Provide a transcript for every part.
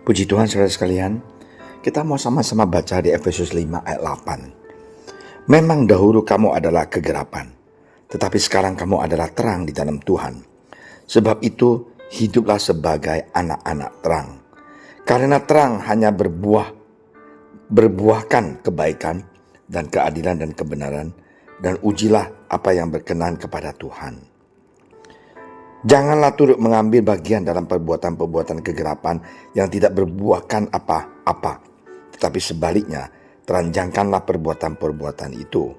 Puji Tuhan saudara sekalian, kita mau sama-sama baca di Efesus 5 ayat 8. Memang dahulu kamu adalah kegelapan, tetapi sekarang kamu adalah terang di dalam Tuhan. Sebab itu hiduplah sebagai anak-anak terang. Karena terang hanya berbuahkan kebaikan dan keadilan dan kebenaran, dan ujilah apa yang berkenan kepada Tuhan. Janganlah turut mengambil bagian dalam perbuatan-perbuatan kegelapan yang tidak berbuahkan apa-apa, tetapi sebaliknya teranjangkanlah perbuatan-perbuatan itu.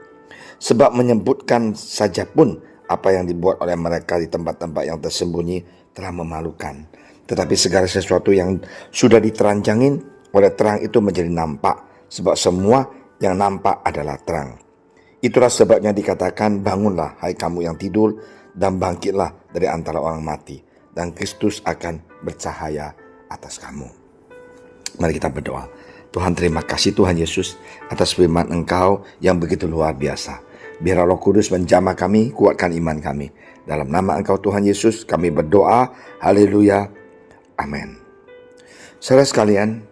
Sebab menyebutkan saja pun apa yang dibuat oleh mereka di tempat-tempat yang tersembunyi telah memalukan. Tetapi segala sesuatu yang sudah diteranjangin oleh terang itu menjadi nampak, sebab semua yang nampak adalah terang. Itulah sebabnya dikatakan, bangunlah hai kamu yang tidur, dan bangkitlah dari antara orang mati, dan Kristus akan bercahaya atas kamu. Mari kita berdoa. Tuhan, terima kasih Tuhan Yesus atas firman Engkau yang begitu luar biasa. Biar Roh Kudus menjamah kami, kuatkan iman kami. Dalam nama Engkau Tuhan Yesus kami berdoa. Haleluya. Amin. Saudara sekalian,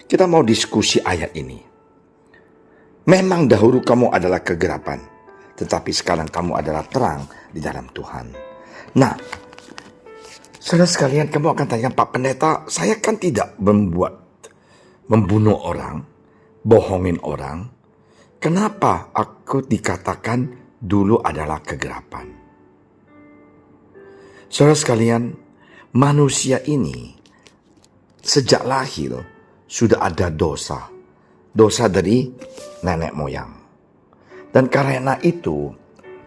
kita mau diskusi ayat ini. Memang dahulu kamu adalah kegelapan, tetapi sekarang kamu adalah terang di dalam Tuhan. Nah, saudara sekalian, kamu akan tanya, Pak Pendeta, saya kan tidak membunuh orang, bohongin orang. Kenapa aku dikatakan dulu adalah kegelapan? Saudara sekalian, manusia ini sejak lahir sudah ada dosa. Dosa dari nenek moyang. Dan karena itu,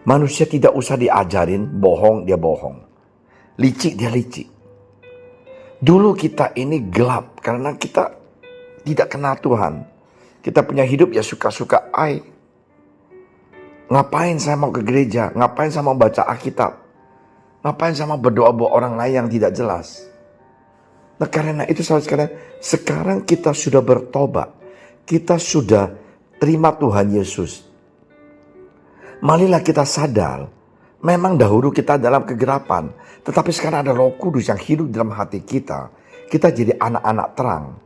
manusia tidak usah diajarin bohong, dia bohong. Licik, dia licik. Dulu kita ini gelap karena kita tidak kenal Tuhan. Kita punya hidup ya suka-suka. Ngapain saya mau ke gereja? Ngapain saya mau baca Alkitab? Ngapain saya mau berdoa buat orang lain yang tidak jelas? Nah, karena itu saudara sekalian, sekarang kita sudah bertobat. Kita sudah terima Tuhan Yesus. Marilah kita sadar, memang dahulu kita dalam kegelapan, tetapi sekarang ada Roh Kudus yang hidup dalam hati kita. Kita jadi anak-anak terang.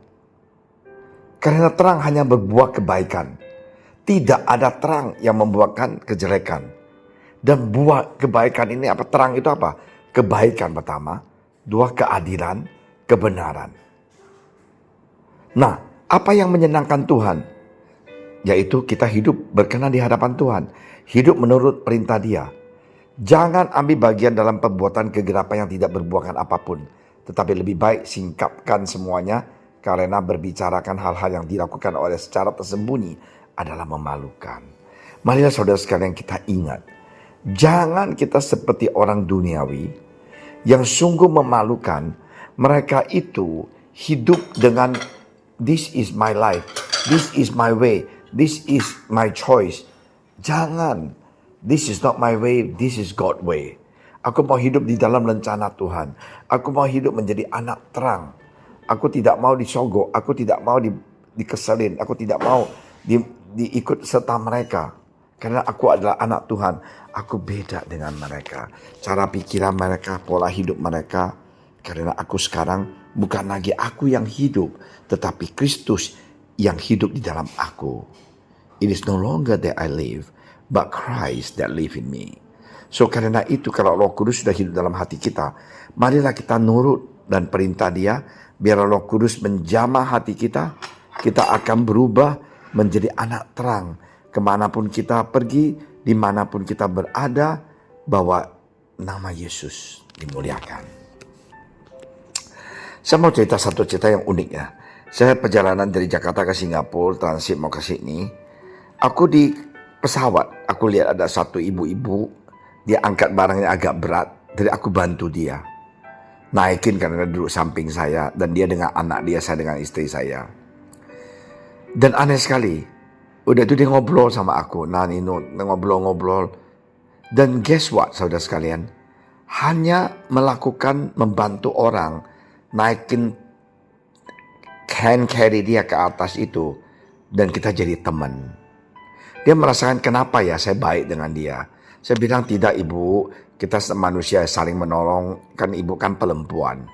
Karena terang hanya berbuah kebaikan. Tidak ada terang yang membuahkan kejelekan. Dan buah kebaikan ini apa? Terang itu apa? Kebaikan pertama, dua keadilan, kebenaran. Nah, apa yang menyenangkan Tuhan? Yaitu kita hidup berkenan di hadapan Tuhan. Hidup menurut perintah Dia. Jangan ambil bagian dalam perbuatan kegelapan yang tidak berbuahkan apapun. Tetapi lebih baik singkapkan semuanya, karena berbicarakan hal-hal yang dilakukan oleh secara tersembunyi adalah memalukan. Marilah saudara sekalian kita ingat. Jangan kita seperti orang duniawi yang sungguh memalukan. Mereka itu hidup dengan this is my life, this is my way, this is my choice. Jangan, this is not my way, this is God's way. Aku mau hidup di dalam rencana Tuhan. Aku mau hidup menjadi anak terang. Aku tidak mau disogok, aku tidak mau dikeselin, aku tidak mau diikut serta mereka. Karena aku adalah anak Tuhan, aku beda dengan mereka. Cara pikiran mereka, pola hidup mereka. Karena aku sekarang bukan lagi aku yang hidup, tetapi Kristus yang hidup di dalam aku. It is no longer that I live, but Christ that live in me. So karena itu, kalau Roh Kudus sudah hidup dalam hati kita, marilah kita nurut dan perintah Dia. Biar Roh Kudus menjamah hati kita, kita akan berubah menjadi anak terang. Kemanapun kita pergi, dimanapun kita berada, bahwa nama Yesus dimuliakan. Saya mau cerita satu cerita yang unik ya. Saya perjalanan dari Jakarta ke Singapura, transit mau ke sini. Aku di pesawat, aku lihat ada satu ibu-ibu, dia angkat barangnya agak berat, jadi aku bantu dia. Naikin karena duduk samping saya, dan dia dengan anak dia, saya dengan istri saya. Dan aneh sekali, udah itu dia ngobrol sama aku, ngobrol-ngobrol. Dan guess what saudara sekalian, hanya membantu orang, naikin hand carry dia ke atas itu, dan kita jadi teman. Dia merasakan, kenapa ya saya baik dengan dia. Saya bilang, tidak ibu, kita manusia saling menolong, kan ibu kan perempuan.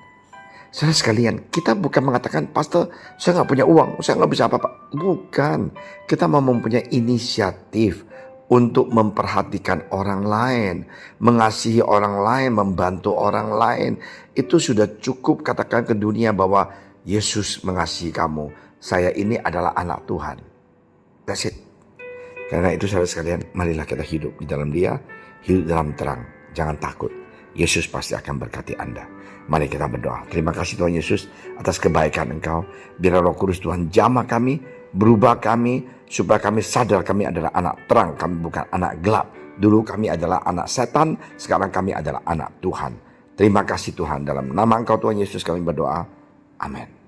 Saudara sekalian, kita bukan mengatakan, Pastor, saya nggak punya uang, saya nggak bisa apa-apa. Bukan, kita mau mempunyai inisiatif untuk memperhatikan orang lain, mengasihi orang lain, membantu orang lain. Itu sudah cukup katakan ke dunia bahwa Yesus mengasihi kamu. Saya ini adalah anak Tuhan. That's it. Karena itu saudara sekalian, marilah kita hidup di dalam Dia, hidup dalam terang. Jangan takut, Yesus pasti akan berkati Anda. Mari kita berdoa. Terima kasih Tuhan Yesus atas kebaikan Engkau. Biar Roh Kudus Tuhan jamah kami, berubah kami, supaya kami sadar kami adalah anak terang, kami bukan anak gelap. Dulu kami adalah anak setan, sekarang kami adalah anak Tuhan. Terima kasih Tuhan, dalam nama Engkau Tuhan Yesus kami berdoa. Amin.